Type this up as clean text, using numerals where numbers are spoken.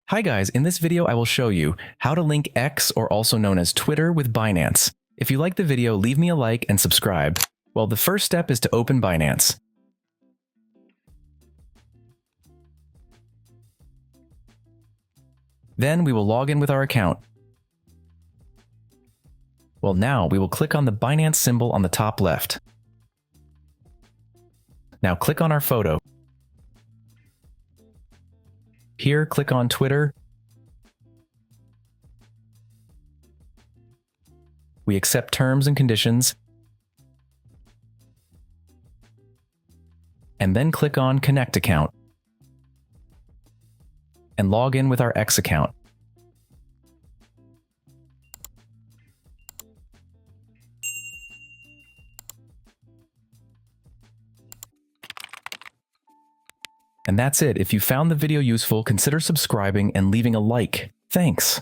Hi guys, in this video I will show you how to link X, or also known as Twitter, with Binance. If you like the video, leave me a like and subscribe. Well, the first step is to open Binance. Then we will log in with our account. Well, now we will click on the Binance symbol on the top left. Now click on our photo. Here, click on Twitter. We accept terms and conditions. And then click on Connect Account. And log in with our X account. And that's it. If you found the video useful, consider subscribing and leaving a like. Thanks.